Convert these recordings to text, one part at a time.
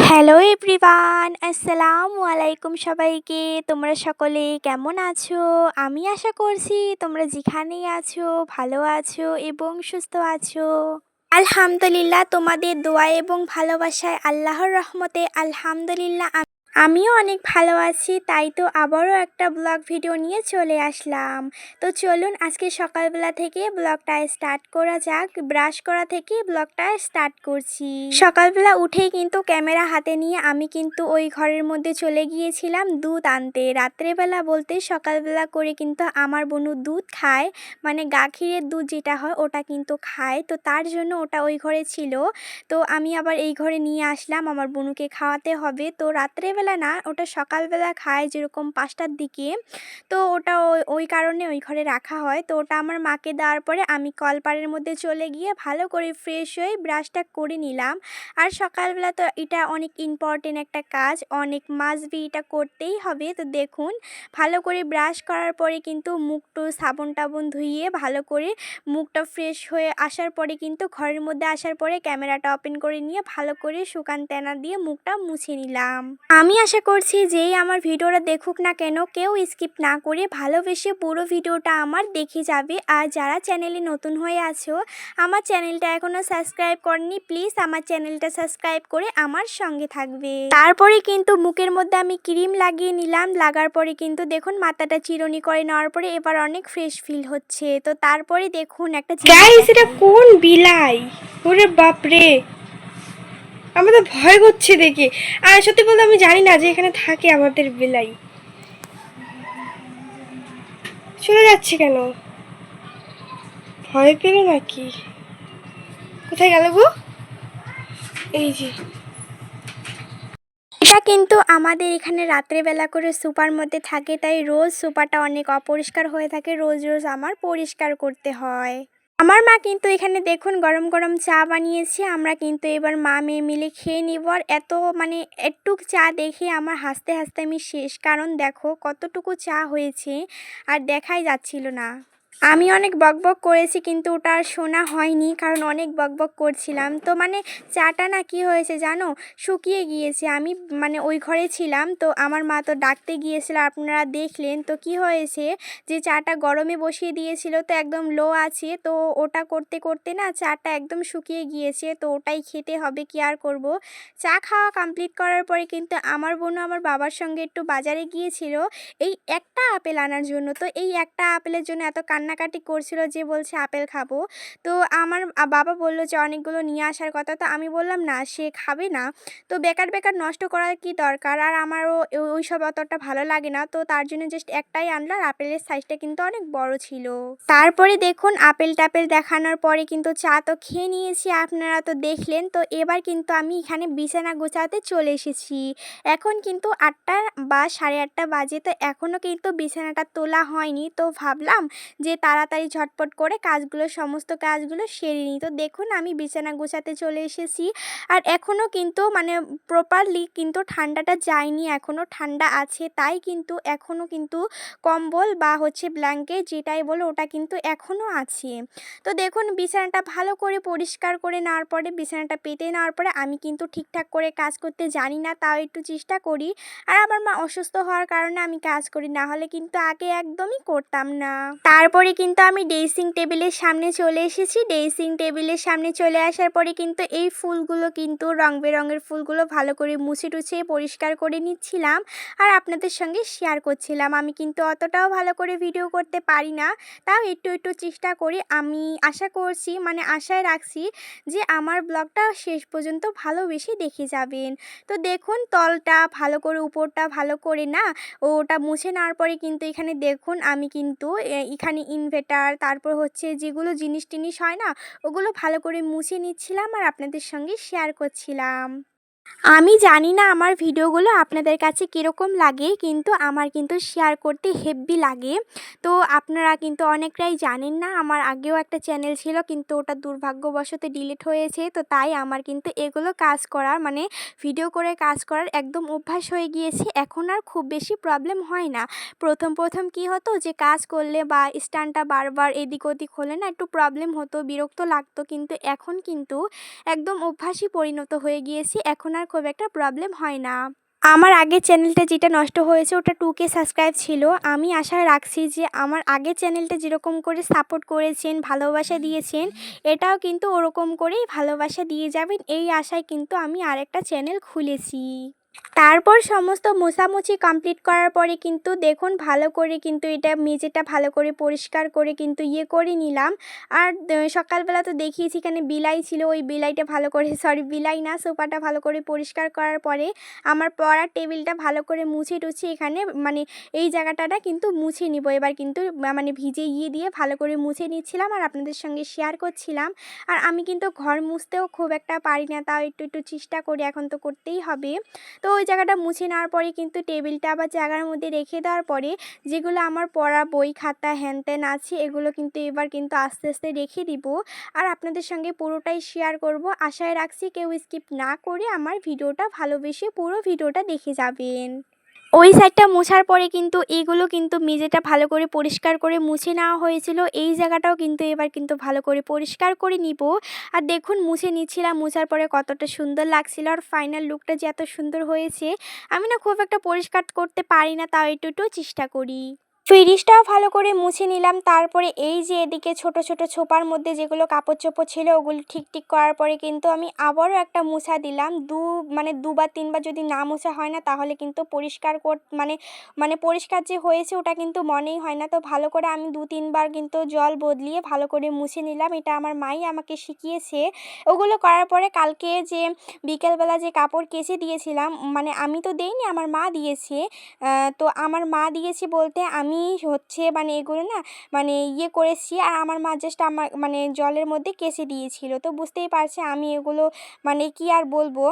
Hello everyone, আসসালামু আলাইকুম সবাইকে। তোমরা সকলে কেমন আছো? আমি আশা করছি তোমরা যেখানেই আছো ভালো আছো এবং সুস্থ আছো। আলহামদুলিল্লাহ, তোমাদের দোয়া এবং ভালোবাসায় আল্লাহর রহমতে আলহামদুলিল্লাহ আমিও অনেক ভালো আছি। তাই তো আবারও একটা ব্লগ ভিডিও নিয়ে চলে আসলাম। তো চলুন আজকে সকালবেলা থেকে ব্লগটা স্টার্ট করা যাক। ব্রাশ করা থেকে ব্লগটা স্টার্ট করছি। সকালবেলা উঠেই কিন্তু ক্যামেরা হাতে নিয়ে আমি কিন্তু ওই ঘরের মধ্যে চলে গিয়েছিলাম দুধ আনতে। রাত্রেবেলা বলতে সকালবেলা করে কিন্তু আমার বোনু দুধ খায়, মানে গাখিরের দুধ যেটা হয় ওটা কিন্তু খায়। তো তার জন্য ওটা ওই ঘরে ছিল। তো আমি আবার এই ঘরে নিয়ে আসলাম, আমার বোনুকে খাওয়াতে হবে। তো রাত্রেবেলা না, ওটা সকালবেলা খায় যেরকম 5টার দিকে। তো ওটা ওই কারণে ওই ঘরে রাখা হয়। তো ওটা আমার মাকে দেওয়ার পরে আমি কলপাড়ের মধ্যে চলে গিয়ে ভালো করে ফ্রেশ হয়ে ব্রাশটা করে নিলাম। আর সকালবেলা তো এটা অনেক ইম্পর্টেন্ট একটা কাজ, অনেক মাস্ট বি, এটা করতেই হবে। তো দেখুন ভালো করে ব্রাশ করার পরে কিন্তু মুখটু সাবন টাবন ধুইয়ে ভালো করে মুখটা ফ্রেশ হয়ে আসার পরে কিন্তু ঘরের মধ্যে আসার পরে ক্যামেরাটা ওপেন করে নিয়ে ভালো করে শুকান তেনা দিয়ে মুখটা মুছে নিলাম। আমি আশা করছি যেই আমার ভিডিওটা দেখুক না কেন কেউ স্কিপ না করে ভালোবেসে পুরো ভিডিওটা আমার দেখে যাবে। আর যারা চ্যানেলে নতুন হয়ে আছো, আমার চ্যানেলটা এখনও সাবস্ক্রাইব করনি, প্লিজ আমার চ্যানেলটা সাবস্ক্রাইব করে আমার সঙ্গে থাকবে। তারপরে কিন্তু মুখের মধ্যে আমি ক্রিম লাগিয়ে নিলাম। লাগার পরে কিন্তু দেখুন মাথাটা চিরুনি করে নেওয়ার পরে এবার অনেক ফ্রেশ ফিল হচ্ছে। তো তারপরে দেখুন একটা গাইস, এটা কোন বিলাই? ওরে বাপরে, আমার তো ভয় করছে দেখে। আর সত্যি বলতে আমি জানি না যে এখানে থাকে আমাদের বিলাই। চলে যাচ্ছে কেন? ভয় পেল নাকি? কোথায় গেল গো? এই যে, এটা কিন্তু আমাদের এখানে রাত্রেবেলা করে সুপার মধ্যে থাকে, তাই রোজ সুপারটা অনেক অপরিষ্কার হয়ে থাকে, রোজ রোজ আমার পরিষ্কার করতে হয়। আমার মা কিন্তু এখানে দেখুন গরম গরম চা বানিয়েছে, আমরা কিন্তু এবার মা মেয়ে মিলে খেয়ে নিব। আর এত মানে একটুক চা দেখে আমার হাসতে হাসতে আমি শেষ, কারণ দেখো কতটুকু চা হয়েছে আর দেখাই যাচ্ছিল না। আমি অনেক বকবক করেছি কিন্তু ওটা আর শোনা হয়নি, কারণ অনেক বকবক করছিলাম। তো মানে চাটা না কি হয়েছে জানো, শুকিয়ে গিয়েছে। আমি মানে ওই ঘরে ছিলাম, তো আমার মা তো ডাকতে গিয়েছিল, আপনারা দেখলেন। তো কি হয়েছে যে চাটা গরমে বসিয়ে দিয়েছিল, তো একদম লো আছে, তো ওটা করতে করতে না চাটা একদম শুকিয়ে গিয়েছে। তো ওটাই খেতে হবে, কি আর করব। চা খাওয়া কমপ্লিট করার পরে কিন্তু আমার বোনও আমার বাবার সঙ্গে একটু বাজারে গিয়েছিল এই একটা আপেল আনার জন্য। তো এই একটা আপেলের জন্য এত কান্নাকাটি করছিল যে বলছে আপেল খাবো। তো আমার বাবা বলল যে অনেকগুলো নিয়ে আসার কথা। তো আমি বললাম না, সে খাবে না, তো বেকার বেকার নষ্ট করার কি দরকার। আর আমারও ওই সব অতটা ভালো লাগে না, তো তার জন্য জাস্ট একটাই আনলাম। আপেলের সাইজটা কিন্তু অনেক বড় ছিল। তারপরে দেখুন আপেল টাপেল দেখানোর পরে কিন্তু চা তো খেয়ে নিয়েছি, আপনারা তো দেখলেন। তো এবার কিন্তু আমি এখানে বিছানা গোছাতে চলে এসেছি। এখন কিন্তু 8টা বা 8:30 বাজে, তো এখনও কিন্তু বিছানাটা তোলা হয়নি। তো ভাবলাম যে তাড়াতাড়ি ঝটপট করে সমস্ত কাজগুলো সেরে নিই। তো দেখুন আমি বিছানা গোছাতে চলে এসেছি। আর এখনও কিন্তু মানে প্রপারলি কিন্তু ঠান্ডাটা যায়নি, এখনও ঠান্ডা আছে। তাই কিন্তু এখনও কিন্তু কম্বল বা হচ্ছে ব্ল্যাঙ্কেট যেটাই বলো ওটা কিন্তু এখনও আছে। তো দেখুন বিছানাটা ভালো করে পরিষ্কার করে নেওয়ার পরে, বিছানাটা পেতে নেওয়ার পরে, আমি কিন্তু ঠিকঠাক করে কাজ করতে জানি না, তাও একটু চেষ্টা করি। আর আমার মা অসুস্থ হওয়ার কারণে আমি কাজ করি, না হলে কিন্তু আগে একদমই করতাম না। তারপরে কিন্তু আমি ড্রেসিং টেবিলের সামনে চলে এসেছি। ড্রেসিং টেবিলের সামনে চলে আসার পরে কিন্তু এই ফুলগুলো কিন্তু রং বেরঙের ফুলগুলো ভালো করে মুছে টুছে পরিষ্কার করে নিচ্ছিলাম আর আপনাদের সঙ্গে শেয়ার করছিলাম। আমি কিন্তু অতটাও ভালো করে ভিডিও করতে পারি না, তাও একটু একটু চেষ্টা করি। আমি আশা করছি, মানে আশায় রাখছি যে আমার ব্লগটা শেষ পর্যন্ত ভালোবেসে দেখে যাবেন। তো দেখুন তলটা ভালো করে, উপরটা ভালো করে না ওটা মুছে নেওয়ার পরে কিন্তু এখানে দেখুন আমি কিন্তু এখানে ইনভার্টার, তারপর হচ্ছে যেগুলো জিনিস টিনিস হয় না, ওগুলো ভালো করে মুছে নিচ্ছিলাম আর আপনাদের সঙ্গে শেয়ার করছিলাম। আমি জানি না আমার ভিডিওগুলো আপনাদের কাছে কীরকম লাগে, কিন্তু আমার কিন্তু শেয়ার করতে হেব্বি লাগে। তো আপনারা কিন্তু অনেকটাই জানেন না, আমার আগেও একটা চ্যানেল ছিল কিন্তু ওটা দুর্ভাগ্যবশত ডিলিট হয়েছে। তো তাই আমার কিন্তু এগুলো কাজ করার মানে ভিডিও করে কাজ করার একদম অভ্যাস হয়ে গিয়েছে। এখন আর খুব বেশি প্রবলেম হয় না। প্রথম কি হতো যে কাজ করলে বা স্ট্যান্ডটা বারবার এদিক ওদিক হলে না একটু প্রবলেম হতো, বিরক্ত লাগতো, কিন্তু এখন কিন্তু একদম অভ্যাসই পরিণত হয়ে গিয়েছি। এখন আর খুব একটা প্রবলেম হয় না। আমার আগের চ্যানেলটা যেটা নষ্ট হয়েছে ওটা 2K সাবস্ক্রাইব ছিল। আমি আশা রাখছি যে আমার আগের চ্যানেলটা যেরকম করে সাপোর্ট করেছেন, ভালোবাসা দিয়েছেন, এটাও কিন্তু ওরকম করেই ভালোবাসা দিয়ে যাবেন, এই আশায় কিন্তু আমি আরেকটা চ্যানেল খুলেছি। তারপর সমস্ত মোছামুছি কমপ্লিট করার পরে কিন্তু দেখুন ভালো করে কিন্তু এটা মেঝেটা ভালো করে পরিষ্কার করে কিন্তু করে নিলাম। আর সকালবেলা তো দেখিয়েছি এখানে বিলাই ছিল, ওই বিলাইটা ভালো করে বিলাই না, সোফাটা ভালো করে পরিষ্কার করার পরে আমার পড়ার টেবিলটা ভালো করে মুছে টুছে এখানে মানে এই জায়গাটা কিন্তু মুছে নিব এবার কিন্তু মানে ভিজে দিয়ে ভালো করে মুছে নিচ্ছিলাম আর আপনাদের সঙ্গে শেয়ার করছিলাম। আর আমি কিন্তু ঘর মুছতেও খুব একটা পারি না, তাও একটু চেষ্টা করি, এখন তো করতেই হবে। তো ওই জায়গাটা মুছে নেওয়ার পরে কিন্তু টেবিলটা আবার জায়গার মধ্যে রেখে দেওয়ার পরে যেগুলো আমার পড়া বই খাতা হ্যান ত্যান আছে এগুলো কিন্তু এবার কিন্তু আস্তে আস্তে রেখে দিব আর আপনাদের সঙ্গে পুরোটাই শেয়ার করব। আশায় রাখছি কেউ স্কিপ না করে আমার ভিডিওটা ভালোবেসে পুরো ভিডিওটা দেখে যাবেন। ওই সাইডটা মোছার পরে কিন্তু এগুলো কিন্তু মেঝেটা ভালো করে পরিষ্কার করে মুছে নেওয়া হয়েছিল, এই জায়গাটাও কিন্তু এবার কিন্তু ভালো করে পরিষ্কার করে নিব। আর দেখুন মুছে নিচ্ছিলাম, মোছার পরে কতটা সুন্দর লাগছিল আর ফাইনাল লুকটা যে এত সুন্দর হয়েছে। আমি না খুব একটা পরিষ্কার করতে পারি না, তাও একটু চেষ্টা করি। ফ্রিজটাও ভালো করে মুছে নিলাম, তারপরে এই যে এদিকে ছোট ছোট ছোপার মধ্যে যেগুলো কাপড় চোপড় ছিল ওগুলো ঠিক করার পরে কিন্তু আমি আবারও একটা মোছা দিলাম। মানে দুবার তিনবার যদি না মোছা হয় না তাহলে কিন্তু পরিষ্কার মানে মানে পরিষ্কার যে হয়েছে ওটা কিন্তু মনেই হয় না। তো ভালো করে আমি 2-3 বার কিন্তু জল বদলিয়ে ভালো করে মুছে নিলাম, এটা আমার মাই আমাকে শিখিয়েছে। ওগুলো করার পরে কালকে যে বিকেলবেলা যে কাপড় কেচে দিয়েছিলাম, মানে আমি তো দেইনি, আমার মা দিয়েছে। তো আমার মা দিয়েছে বলতে আমি মানে এগুলো না মানে করেছি আর আমার মা জাস্ট আমার মানে জলের মধ্যে কেচে দিয়েছিল। তো বুঝতেই পারছে আমি এগুলো মানে কি আর বলবো,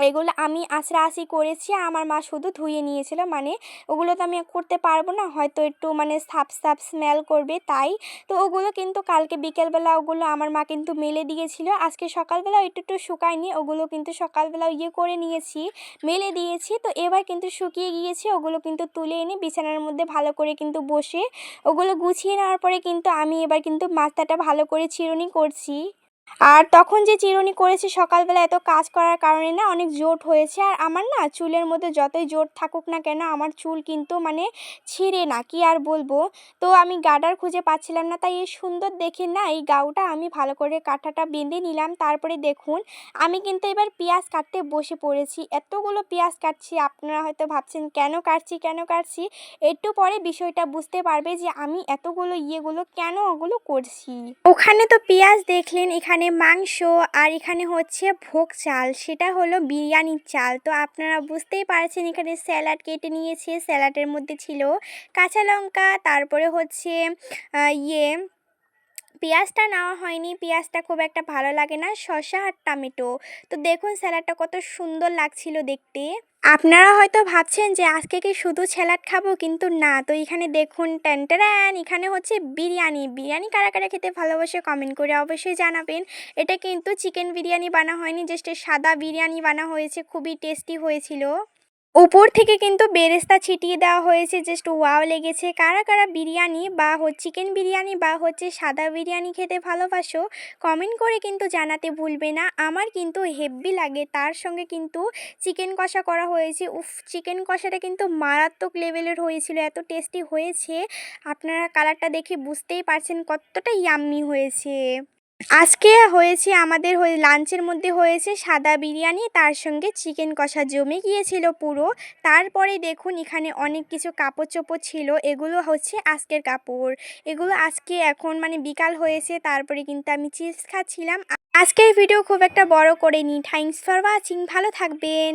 এগুলো আমি আঁচড়াআঁচড়ি করেছি আর আমার মা শুধু ধুয়ে নিয়েছিল। মানে ওগুলো তো আমি করতে পারবো না, হয়তো একটু মানে সাফ স্মেল করবে তাই। তো ওগুলো কিন্তু কালকে বিকেলবেলা ওগুলো আমার মা কিন্তু মেলে দিয়েছিল, আজকে সকালবেলা একটু শুকায়নি, ওগুলো কিন্তু সকালবেলা করে নিয়েছি, মেলে দিয়েছি। তো এবার কিন্তু শুকিয়ে গিয়েছে, ওগুলো কিন্তু তুলে এনে বিছানার মধ্যে ভালো করে কিন্তু বসে ওগুলো গুছিয়ে নেওয়ার পরে কিন্তু আমি এবার কিন্তু মাথাটা ভালো করে চিরুনি করছি। আর তখন যে চিরুনি করেছি সকালবেলা এত কাজ করার কারণে না অনেক জোট হয়েছে। আর আমার না চুলের মধ্যে যতই জোট থাকুক না কেন আমার চুল কিন্তু মানে ছিঁড়ে না, কি আর বলবো। তো আমি গার্ডার খুঁজে পাচ্ছিলাম না, তাই এই সুন্দর দেখে না এই গাউটা আমি ভালো করে কাঁটাটা বেঁধে নিলাম। তারপরে দেখুন আমি কিন্তু এবার পেঁয়াজ কাটতে বসে পড়েছি, এতগুলো পেঁয়াজ কাটছি। আপনারা হয়তো ভাবছেন কেন কাটছি, একটু পরে বিষয়টা বুঝতে পারবে যে আমি এতগুলো কেন ওগুলো করছি। ওখানে তো পেঁয়াজ দেখলেন, এখানে মাংস আর এখানে হচ্ছে ভোগ চাল, সেটা হলো বিরিয়ানির চাল। তো আপনারা বুঝতেই পারছেন এখানে স্যালাড কেটে নিয়েছে, স্যালাডের মধ্যে ছিল কাঁচা লঙ্কা, তারপরে হচ্ছে পেঁয়াজটা নেওয়া হয়নি, পেঁয়াজটা খুব একটা ভালো লাগে না, শসা আর টমেটো। তো দেখুন স্যালাডটা কত সুন্দর লাগছিল দেখতে। আপনারা হয়তো ভাবছেন যে আজকে কি শুধু স্যালাড খাবো, কিন্তু না। তো এখানে দেখুন ট্যান্টারান, এখানে হচ্ছে বিরিয়ানি কারা কারা খেতে ভালোবাসে কমেন্ট করে অবশ্যই জানাবেন। এটা কিন্তু চিকেন বিরিয়ানি বানা হয়নি, জাস্ট সাদা বিরিয়ানি বানা হয়েছে, খুবই টেস্টি হয়েছিল। উপর থেকে কিন্তু বেরেস্তা ছিটিয়ে দেওয়া হয়েছে, জাস্ট ওয়াও লেগেছে। কারা কারা বিরিয়ানি বা চিকেন বিরিয়ানি বা সাদা বিরিয়ানি খেতে ভালোবাসো কমেন্ট করে কিন্তু জানাতে ভুলবে না। আমার কিন্তু হেব্বি লাগে, তার সঙ্গে কিন্তু চিকেন কষা করা হয়েছে। উফ, চিকেন কষাটা কিন্তু মারাত্মক লেভেলের হয়েছিল, এত টেস্টি হয়েছে। আপনারা কালারটা দেখে বুঝতেই পারছেন কতটা ইয়াম্মি হয়েছে। আজকে হয়েছে আমাদের লাঞ্চের মধ্যে হয়েছে সাদা বিরিয়ানি, তার সঙ্গে চিকেন কষা, জমে গিয়েছিল পুরো। তারপরে দেখুন এখানে অনেক কিছু কাপড় চোপড় ছিল, এগুলো হচ্ছে আজকের কাপড়। এগুলো আজকে এখন মানে বিকাল হয়েছে, তারপরে কিন্তু আমি চিপস খাচ্ছিলাম। আজকের ভিডিও খুব একটা বড় করিনি। থ্যাঙ্কস ফর ওয়াচিং, ভালো থাকবেন।